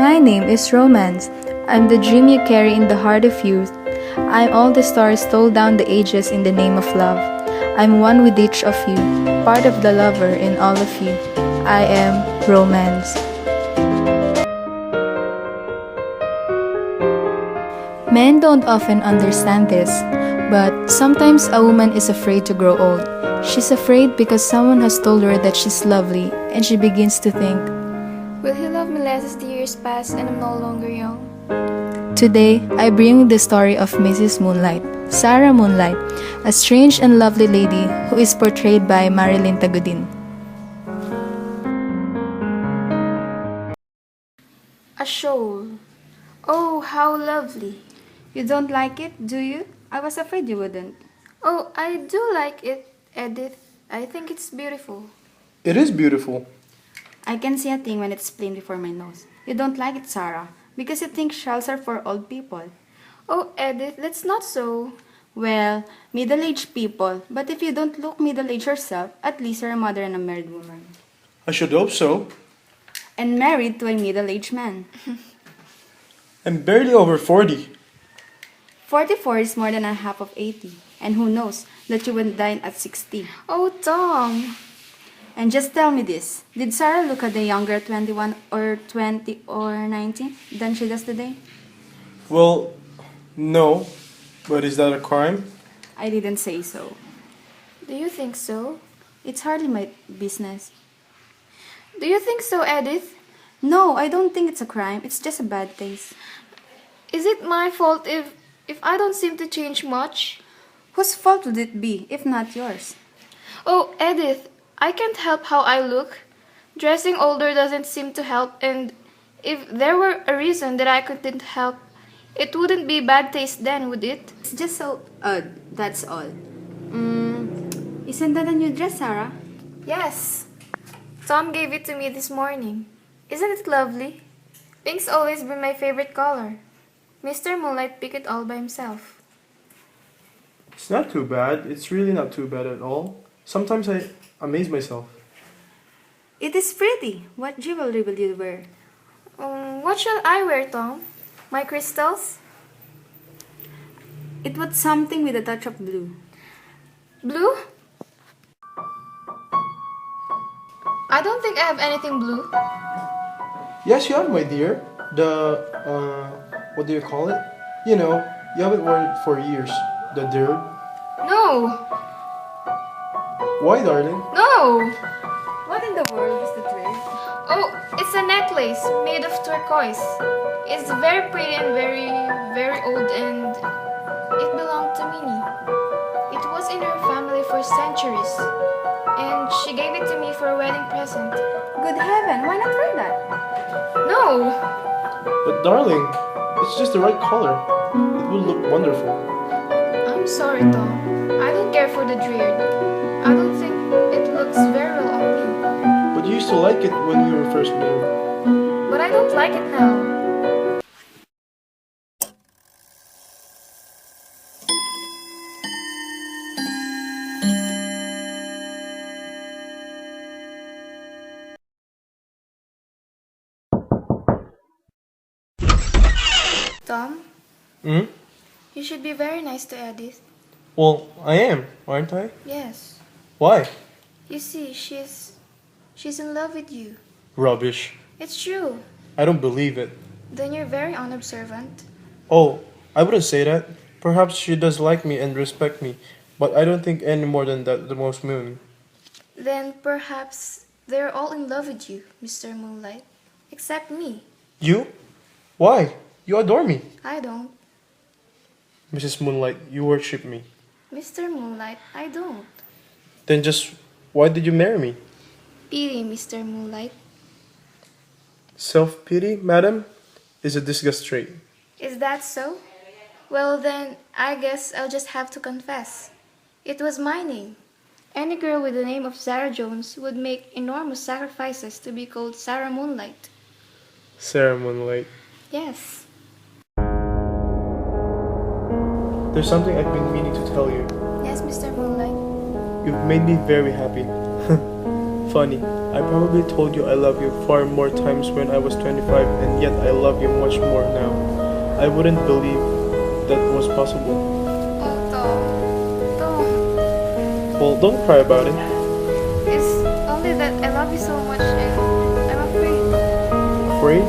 My name is Romance. I'm the dream you carry in the heart of youth. I'm all the stars told down the ages in the name of love. I'm one with each of you, part of the lover in all of you. I am Romance. Men don't often understand this, but sometimes a woman is afraid to grow old. She's afraid because someone has told her that she's lovely, and she begins to think, will he love me less as the years pass and I'm no longer young? today, I bring you the story of Mrs. Moonlight, Sarah Moonlight, a strange and lovely lady who is portrayed by Marilyn Tagudin. A shoal. Oh, how lovely. You don't like it, do you? I was afraid you wouldn't. Oh, I do like it, Edith. I think it's beautiful. It is beautiful. I can see a thing when it's plain before my nose. You don't like it, Sarah, because you think shawls are for old people. Oh, Edith, that's not so. Well, middle-aged people, but if you don't look middle-aged yourself, at least you're a mother and a married woman. I should hope so. And married to a middle-aged man. I'm barely over 40. 44 is more than a half of 80, and who knows that you will die at 60. Oh, Tom. And just tell me this, did Sarah look at the younger 21 or 20 or 19 than she does today? Well, no. But is that a crime? I didn't say so. Do you think so? It's hardly my business. Do you think so, Edith? No, I don't think it's a crime. It's just a bad taste. Is it my fault if I don't seem to change much? Whose fault would it be, if not yours? Oh, Edith, I can't help how I look. Dressing older doesn't seem to help, and if there were a reason that I couldn't help, it wouldn't be bad taste then, would it? It's just so odd, that's all. Isn't that a new dress, Sarah? Yes. Tom gave it to me this morning. Isn't it lovely? Pink's always been my favorite color. Mr. Moonlight picked it all by himself. It's not too bad. It's really not too bad at all. Sometimes I amaze myself. It is pretty. What jewelry will you wear? What shall I wear, Tom? My crystals? It was something with a touch of blue. Blue? I don't think I have anything blue. Yes, you have, my dear. What do you call it? You know, you haven't worn it for years. The dirb. No! Why, darling? No! What in the world is the dress? Oh, it's a necklace made of turquoise. It's very pretty and very, very old, and it belonged to Minnie. It was in her family for centuries, and she gave it to me for a wedding present. Good heaven, why not wear that? No! But darling, it's just the right color. It will look wonderful. I'm sorry, Tom. I don't care for the dreared. I don't think it looks very well on me. But you used to like it when we were first married. But I don't like it now. Tom, Hmm? you should be very nice to Edith. Well, I am, aren't I? Yes. Why? You see, she's in love with you. Rubbish. It's true. I don't believe it. Then you're very unobservant. Oh, I wouldn't say that. Perhaps she does like me and respect me, but I don't think any more than that the most moon. Then perhaps they're all in love with you, Mr. Moonlight. Except me. You? Why? You adore me. I don't. Mrs. Moonlight, you worship me. Mr. Moonlight, I don't. Then just why did you marry me? Pity, Mr. Moonlight. Self-pity, madam, is a disgust trait. Is that so? Well then, I guess I'll just have to confess. It was my name. Any girl with the name of Sarah Jones would make enormous sacrifices to be called Sarah Moonlight. Sarah Moonlight. Yes. There's something I've been meaning to tell you. Yes, Mr. Moonlight. You've made me very happy. Funny. I probably told you I love you far more times when I was 25, and yet I love you much more now. I wouldn't believe that was possible. Oh, Tom. Tom. Well, don't cry about it. It's only that I love you so much and I'm afraid Afraid?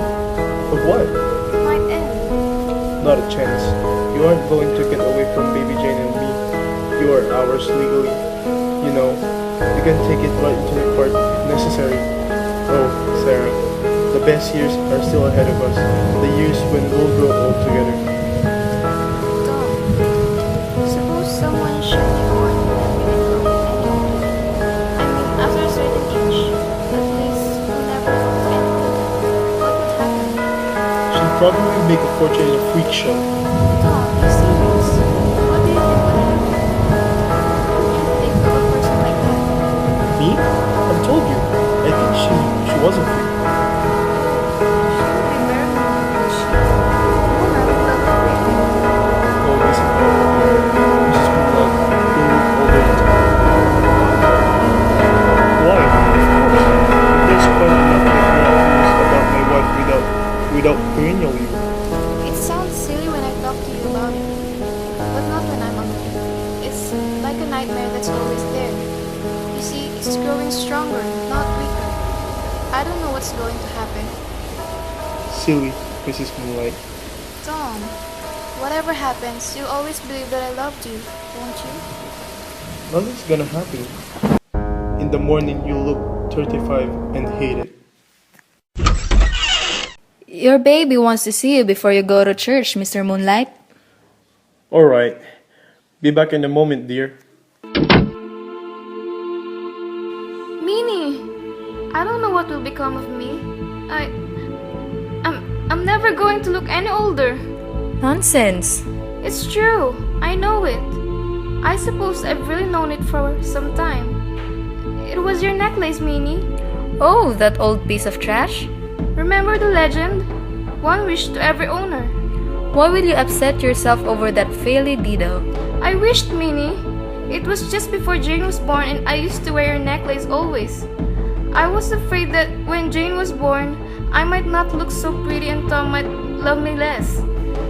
Of what? it might end. Not a chance. You aren't going to get away from baby Jane and me. You are ours legally. You know, we can take it right into the court if necessary. Oh, Sarah, the best years are still ahead of us. The years when we'll grow old together. Tom, suppose someone should be born and we didn't look any older. I mean, after a certain age, at least we never look any older. What would happen? She'll probably make a fortune in a freak show. Tom, be serious. What do you think would happen? What do you think of a person like that? Me? I've told you. I think she was a freak. She would be very mean, wouldn't she? Woman without a freak. Oh, listen. Mrs. Moonlight, you look older in time. Why? Of course. There's quite enough news about my wife without perennial you. It sounds silly when I talk to you about it, but not when I'm alone. It's like a nightmare that's always there. You see, it's growing stronger, not weaker. I don't know what's going to happen. Silly, Mrs. Moonlight. Tom, whatever happens, you'll always believe that I loved you, won't you? Nothing's gonna happen. In the morning, you look 35 and hate it. Your baby wants to see you before you go to church, Mr. Moonlight. Alright. Be back in a moment, dear. Minnie, I don't know what will become of me. I'm never going to look any older. Nonsense. It's true. I know it. I suppose I've really known it for some time. It was your necklace, Minnie. Oh, that old piece of trash? Remember the legend? One wish to every owner. Why will you upset yourself over that faily diddle? I wished, Minnie. It was just before Jane was born and I used to wear your necklace always. I was afraid that when Jane was born, I might not look so pretty and Tom might love me less.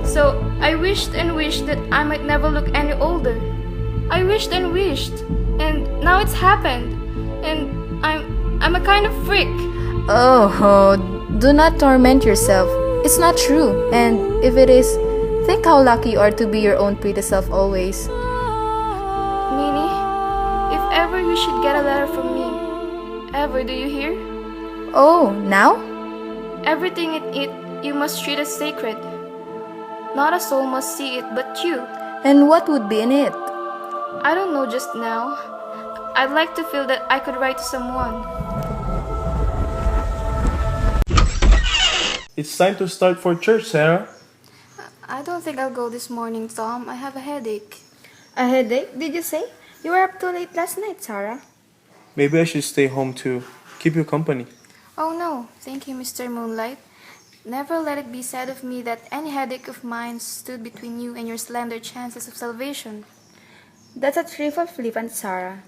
So I wished and wished that I might never look any older. I wished and wished, and now it's happened. And I'm a kind of freak. Oh, do not torment yourself. It's not true, and if it is, think how lucky you are to be your own pretty self always. Minnie, if ever you should get a letter from me, ever, do you hear? Oh, now? Everything in it you must treat as sacred. Not a soul must see it but you. And what would be in it? I don't know just now. I'd like to feel that I could write to someone. It's time to start for church, Sarah. I don't think I'll go this morning, Tom. I have a headache. A headache, did you say? You were up too late last night, Sarah. Maybe I should stay home too. Keep you company. Oh no, thank you, Mr. Moonlight. Never let it be said of me that any headache of mine stood between you and your slender chances of salvation. That's a trifle flippant, Sarah.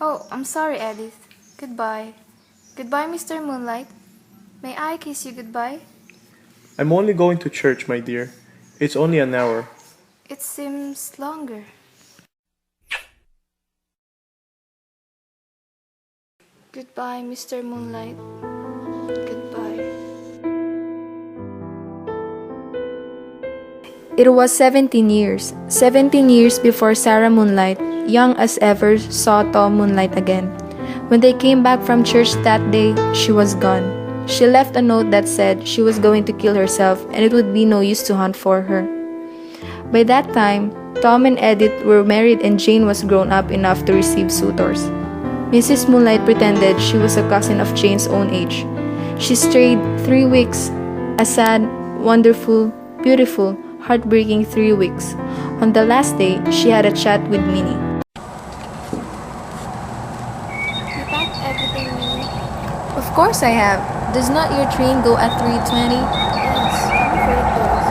Oh, I'm sorry, Edith. Goodbye. Goodbye, Mr. Moonlight. May I kiss you goodbye? I'm only going to church, my dear. It's only an hour. It seems longer. Goodbye, Mr. Moonlight. Goodbye. It was 17 years. 17 years before Sarah Moonlight, young as ever, saw Tom Moonlight again. When they came back from church that day, she was gone. She left a note that said she was going to kill herself and it would be no use to hunt for her. By that time, Tom and Edith were married and Jane was grown up enough to receive suitors. Mrs. Moonlight pretended she was a cousin of Jane's own age. She stayed 3 weeks, a sad, wonderful, beautiful, heartbreaking 3 weeks. On the last day, she had a chat with Minnie. You packed everything, Minnie? Of course I have. Does not your train go at 3:20? Yes, I'm afraid it does.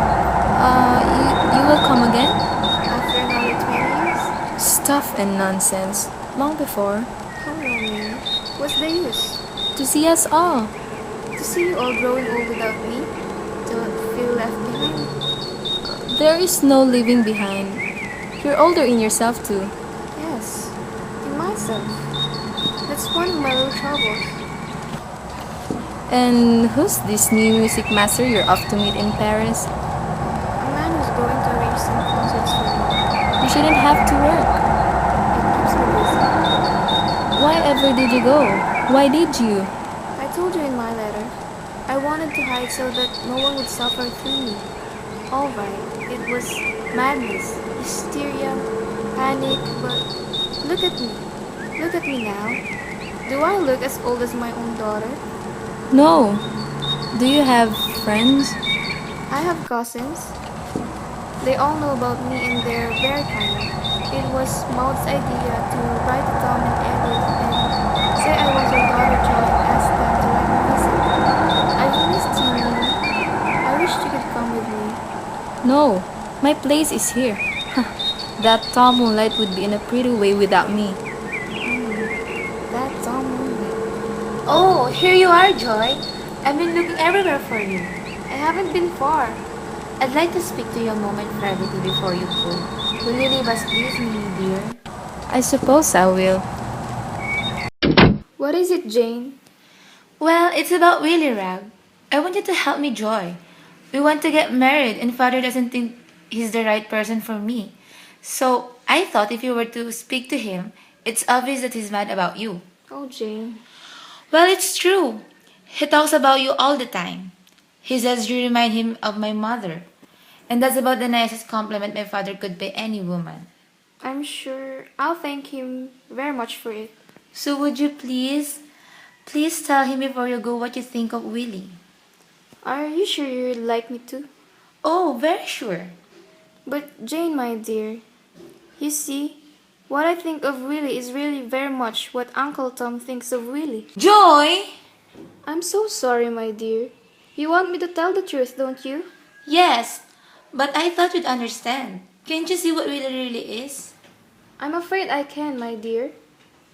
You will come again? After another 20 years? Stuff and nonsense. Long before. How long, Minnie? What's the use? To see us all. To see you all growing old without me, don't feel left behind. There is no leaving behind. You're older in yourself too. Yes, in myself. That's one of my little troubles. And who's this new music master you're off to meet in Paris? A man who's going to arrange some concerts for me. You shouldn't have to work. It keeps me busy. Why ever did you go? Why did you? I told you in my letter. I wanted to hide so that no one would suffer through me. Alright, it was madness, hysteria, panic, but look at me. Look at me now. Do I look as old as my own daughter? No. Do you have friends? I have cousins. They all know about me and they're very kind. It was Maud's idea to write to Tom and Edith and say I was her daughter Joy and ask them to let me visit. I've missed you, Nina. I wish you could come with me. No. My place is here. That Tom Moonlight would be in a pretty way without me. That Tom Moonlight. Oh, here you are, Joy. I've been looking everywhere for you. I haven't been far. I'd like to speak to you a moment privately before you go. Will you leave us please, Mimi dear? I suppose I will. What is it, Jane? Well, it's about Willie Rag. I want you to help me, Joy. We want to get married and father doesn't think he's the right person for me. So I thought if you were to speak to him, it's obvious that he's mad about you. Oh, Jane. Well, it's true. He talks about you all the time. He says you remind him of my mother. And that's about the nicest compliment my father could pay any woman. I'm sure I'll thank him very much for it. So would you please tell him before you go what you think of Willie? Are you sure you'd like me to? Oh, very sure. But Jane, my dear, you see, what I think of Willie is really very much what Uncle Tom thinks of Willie. Joy! I'm so sorry, my dear. You want me to tell the truth, don't you? Yes, but I thought you'd understand. Can't you see what Willie really is? I'm afraid I can, my dear.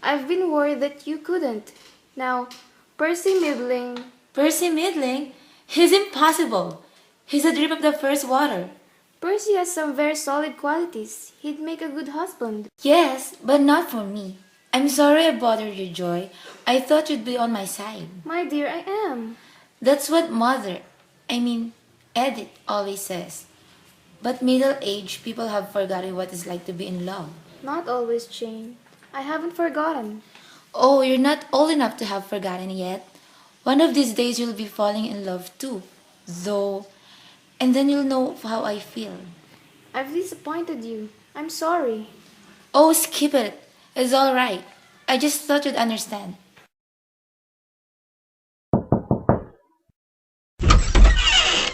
I've been worried that you couldn't. Now, Percy Middling. Percy Middling? He's impossible. He's a drip of the first water. Percy has some very solid qualities. He'd make a good husband. Yes, but not for me. I'm sorry I bothered you, Joy. I thought you'd be on my side. My dear, I am. That's what Edith always says. But middle-aged people have forgotten what it's like to be in love. Not always, Jane. I haven't forgotten. Oh, you're not old enough to have forgotten yet. One of these days you'll be falling in love too, though, and then you'll know how I feel. I've disappointed you. I'm sorry. Oh, skip it. It's all right. I just thought you'd understand.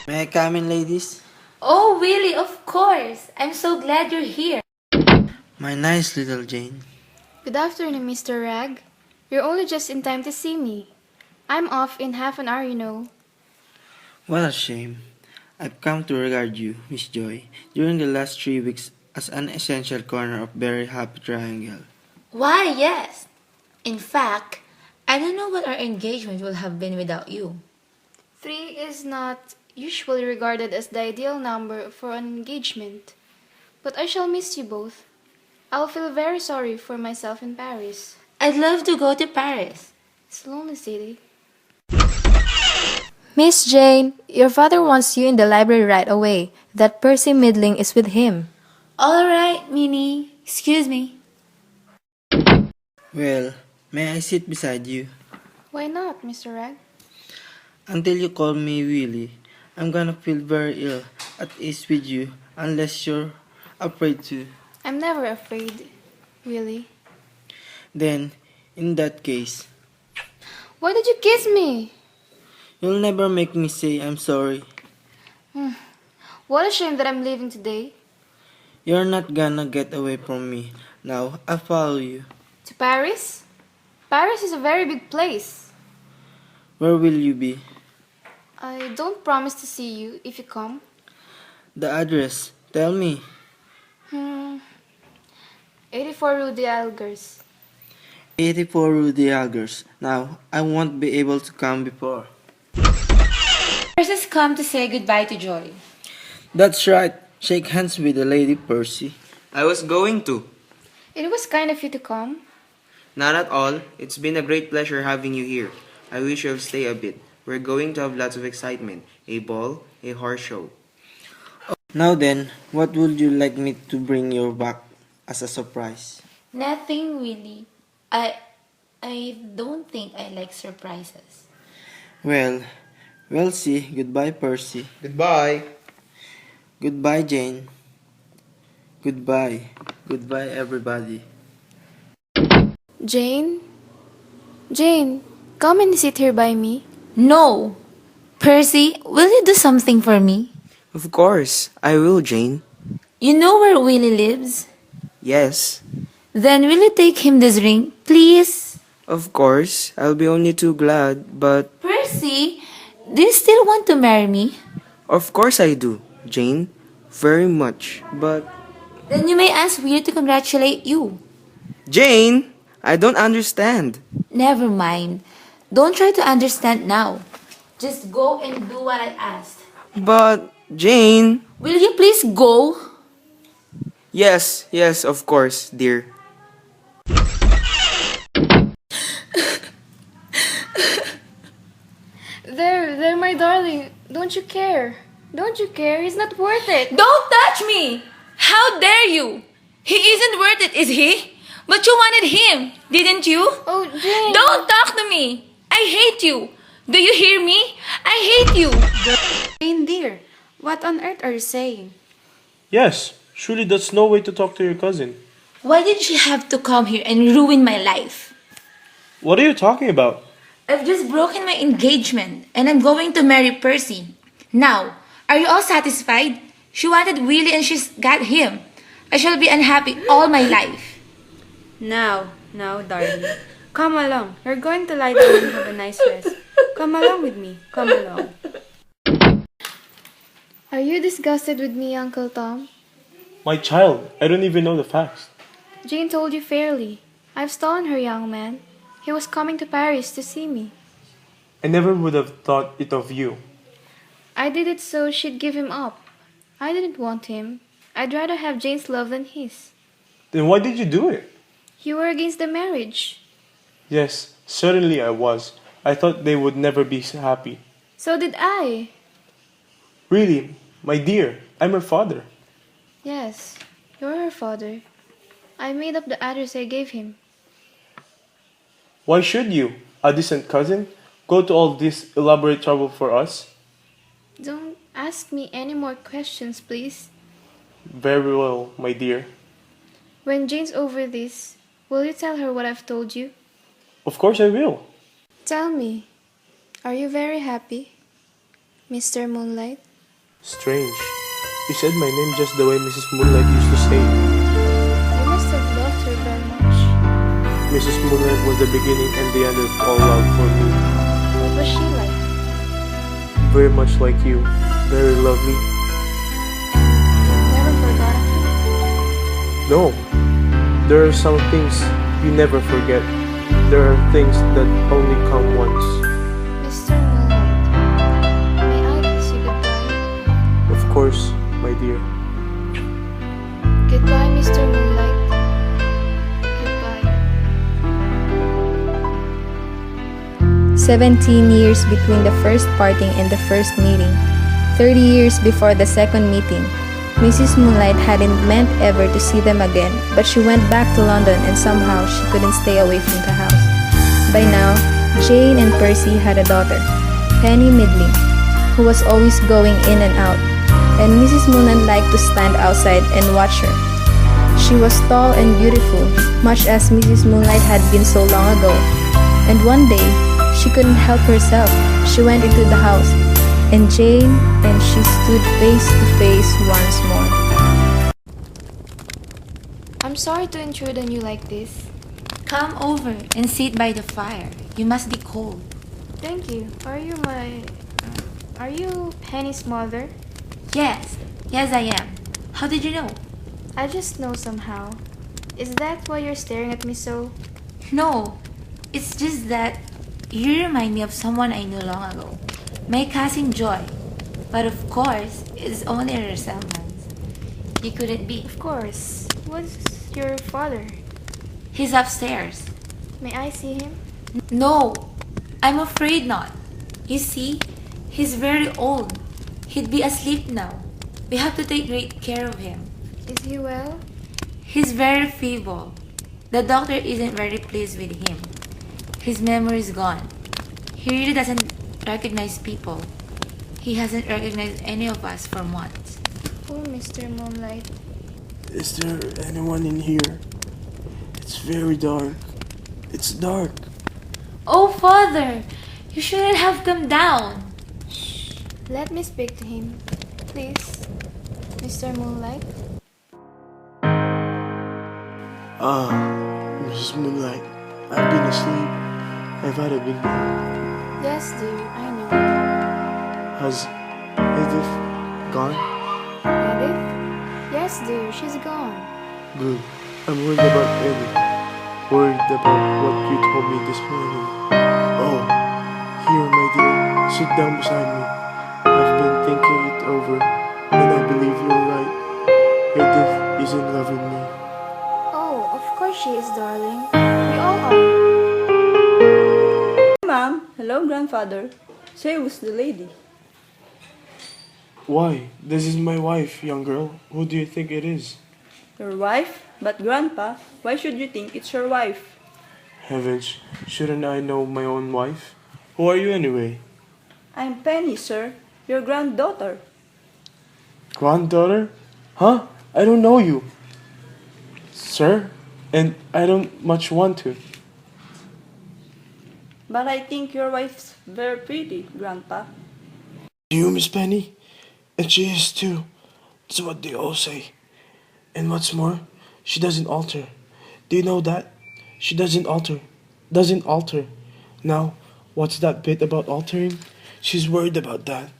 May I come in, ladies? Oh, Willie, of course. I'm so glad you're here. My nice little Jane. Good afternoon, Mr. Ragg. You're only just in time to see me. I'm off in half an hour, you know. What a shame. I've come to regard you, Miss Joy, during the last 3 weeks as an essential corner of very happy triangle. Why, yes. In fact, I don't know what our engagement would have been without you. 3 is not usually regarded as the ideal number for an engagement. But I shall miss you both. I'll feel very sorry for myself in Paris. I'd love to go to Paris. It's a lonely city. Miss Jane, your father wants you in the library right away. That Percy Middling is with him. All right, Minnie. Excuse me. Well, may I sit beside you? Why not, Mr. Ragg? Until you call me Willie, I'm gonna feel very ill at ease with you unless you're afraid to. I'm never afraid, really. Then, in that case, Why did you kiss me? you'll never make me say I'm sorry. What a shame that I'm leaving today. You're not gonna get away from me. Now, I'll follow you. To Paris? Paris is a very big place. Where will you be? I don't promise to see you if you come. The address. Tell me. 84 Rue des Algers. 84 Rudy Algers. Now, I won't be able to come before. Percy's come to say goodbye to Joy. That's right. Shake hands with the lady, Percy. I was going to. It was kind of you to come. Not at all. It's been a great pleasure having you here. I wish you'll stay a bit. We're going to have lots of excitement. A ball, a horse show. Now then, what would you like me to bring you back as a surprise? Nothing really. I don't think I like surprises. Well, we'll see. Goodbye, Percy. Goodbye. Goodbye, Jane. Goodbye. Goodbye, everybody. Jane? Jane, come and sit here by me. No! Percy, will you do something for me? Of course. I will, Jane. You know where Willie lives? Yes. Then will you take him this ring, please? Of course. I'll be only too glad, but... Percy, do you still want to marry me? Of course I do, Jane. Very much. But... Then you may ask Willie to congratulate you. Jane! I don't understand. Never mind. Don't try to understand now. Just go and do what I asked. But... Jane... Will you please go? Yes, of course, dear. There, my darling. Don't you care? Don't you care? He's not worth it. Don't touch me! How dare you? He isn't worth it, is he? But you wanted him, didn't you? Oh, Jane. Don't talk to me! I hate you! Do you hear me? I hate you! Jane, dear, what on earth are you saying? Yes, surely that's no way to talk to your cousin. Why did she have to come here and ruin my life? What are you talking about? I've just broken my engagement and I'm going to marry Percy. Now, are you all satisfied? She wanted Willie and she's got him. I shall be unhappy all my life. Now, darling. Come along. You're going to lie down and have a nice rest. Come along with me. Come along. Are you disgusted with me, Uncle Tom? My child, I don't even know the facts. Jane told you fairly. I've stolen her, young man. He was coming to Paris to see me. I never would have thought it of you. I did it so she'd give him up. I didn't want him. I'd rather have Jane's love than his. Then why did you do it? You were against the marriage. Yes, certainly I was. I thought they would never be happy. So did I. Really, my dear, I'm her father. Yes, you're her father. I made up the address I gave him. Why should you, a distant cousin, go to all this elaborate trouble for us? Don't ask me any more questions, please. Very well, my dear. When Jane's over this, will you tell her what I've told you? Of course I will. Tell me, are you very happy, Mr. Moonlight? Strange. You said my name just the way Mrs. Moonlight used to say. You must have loved her very much. Mrs. Moonlight was the beginning and the end of all love for me. What was she like? Very much like you. Very lovely. You've never forgotten her? No. There are some things you never forget. There are things that only come once. Mr. Moonlight, may I kiss you goodbye? Of course, my dear. Goodbye, Mr. Moonlight. Goodbye. 17 years between the first parting and the first meeting. 30 years before the second meeting. Mrs. Moonlight hadn't meant ever to see them again, but she went back to London and somehow she couldn't stay away from the house. By now, Jane and Percy had a daughter, Penny Midling, who was always going in and out, and Mrs. Moonlight liked to stand outside and watch her. She was tall and beautiful, much as Mrs. Moonlight had been so long ago, and one day, she couldn't help herself. She went into the house, and Jane and she stood face to face once more. I'm sorry to intrude on you like this. Come over and sit by the fire. You must be cold. Thank you. Are you Penny's mother? Yes, I am. How did you know? I just know somehow. Is that why you're staring at me so? No, it's just that you remind me of someone I knew long ago. My cousin Joy. But of course, it's only a resemblance. He couldn't be. Of course. What's your father? He's upstairs. May I see him? No, I'm afraid not. You see, he's very old. He'd be asleep now. We have to take great care of him. Is he well? He's very feeble. The doctor isn't very pleased with him. His memory is gone. He really doesn't recognize people. He hasn't recognized any of us for months. Poor Mr. Moonlight. Is there anyone in here? It's very dark. It's dark. Oh, Father! You shouldn't have come down. Let me speak to him. Please, Mr. Moonlight. Mrs. Moonlight, I've been asleep. I've had a big nap. Yes, dear, I know. Has Edith gone? Edith? Yes, dear, she's gone. Good. I'm worried about Edith. Worried about what you told me this morning. Oh, here, my dear. Sit down beside me. I've been thinking it over, and I believe you're right. Edith is in love with me. Oh, of course she is, darling. We all are. Ma'am, hello grandfather. Say who's the lady? Why? This is my wife, young girl. Who do you think it is? Your wife? But grandpa, why should you think it's your wife? Heavens, shouldn't I know my own wife? Who are you anyway? I'm Penny, sir. Your granddaughter. Granddaughter? Huh? I don't know you. Sir? And I don't much want to. But I think your wife's very pretty, grandpa. You, Miss Penny? And she is too. That's what they all say. And what's more, she doesn't alter. Do you know that? She doesn't alter. Doesn't alter. Now, what's that bit about altering? She's worried about that.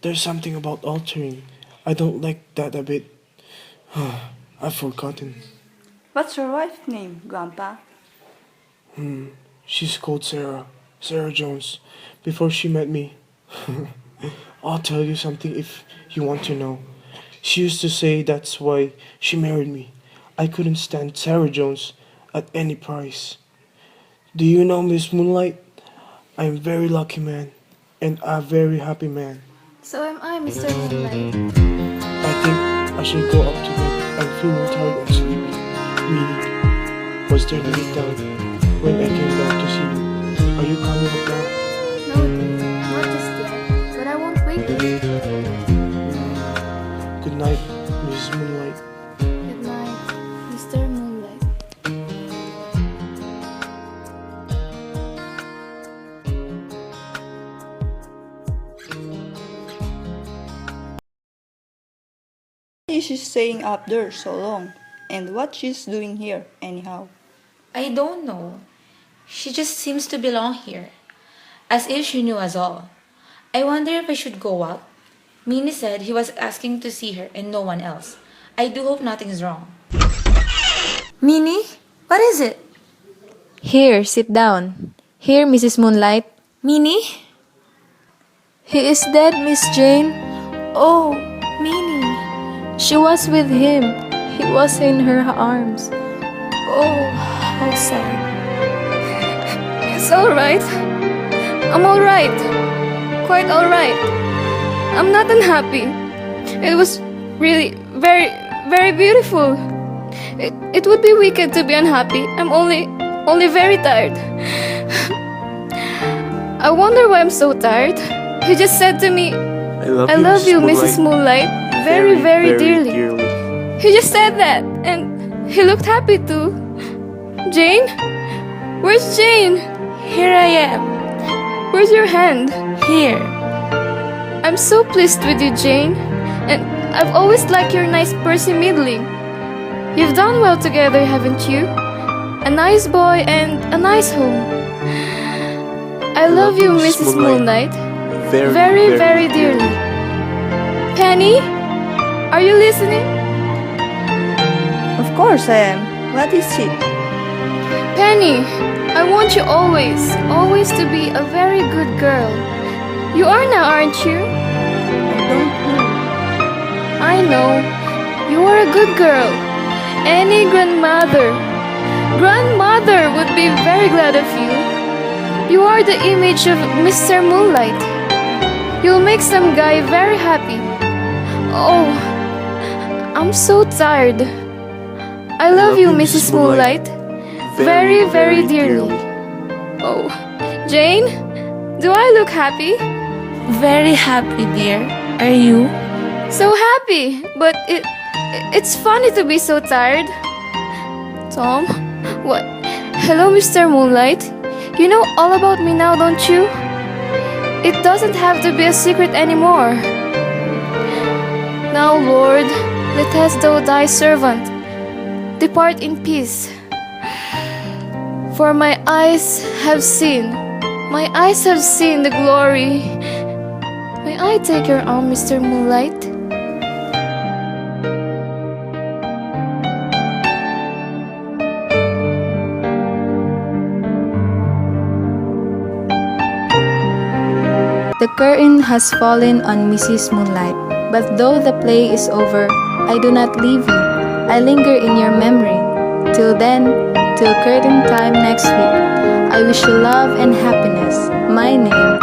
There's something about altering. I don't like that a bit. I've forgotten. What's your wife's name, grandpa? She's called Sarah. Sarah Jones. Before she met me. I'll tell you something if you want to know. She used to say that's why she married me. I couldn't stand Sarah Jones at any price. Do you know Miss Moonlight? I'm a very lucky man. And a very happy man. So am I, Mr. Moonlight. I think I should go up to bed. I'm feeling tired and sleepy. Meaning, was there any time when I came down to see you? Are you coming up now? No, dear, not just yet. But I won't wait you. Good night, Mrs. Moonlight. Good night, Mr. Moonlight. Why is she staying up there so long? And what she's doing here, anyhow? I don't know. She just seems to belong here. As if she knew us all. I wonder if I should go up. Minnie said he was asking to see her and no one else. I do hope nothing's wrong. Minnie? What is it? Here, sit down. Here, Mrs. Moonlight. Minnie? He is dead, Miss Jane. Oh, Minnie. She was with him. He was in her arms. Oh, how sad. It's alright. I'm alright. Quite alright. I'm not unhappy. It was really very, very beautiful. It would be wicked to be unhappy. I'm only very tired. I wonder why I'm so tired. He just said to me, I love you, Mrs. Moonlight, very, very dearly. He just said that, and he looked happy too. Jane? Where's Jane? Here I am. Where's your hand? Here. I'm so pleased with you, Jane. And I've always liked your nice Percy middling. You've done well together, haven't you? A nice boy and a nice home. I love you, Mrs. Moonlight. Very, very dearly. Penny? Are you listening? Of course I am. What is it? Penny, I want you always, always to be a very good girl. You are now, aren't you? I don't know. I know. You are a good girl. Any grandmother would be very glad of you. You are the image of Mr. Moonlight. You'll make some guy very happy. Oh, I'm so tired. I love you, Mrs. Moonlight. Very, very dearly. Oh, Jane, do I look happy? Very happy, dear. Are you? So happy, but it's funny to be so tired. Tom, what? Hello, Mr. Moonlight. You know all about me now, don't you? It doesn't have to be a secret anymore. Now, Lord, let us thou thy servant depart in peace. For my eyes have seen the glory. May I take your arm, Mr. Moonlight? The curtain has fallen on Mrs. Moonlight, but though the play is over, I do not leave you. I linger in your memory. Till then, till curtain time next week, I wish you love and happiness. My name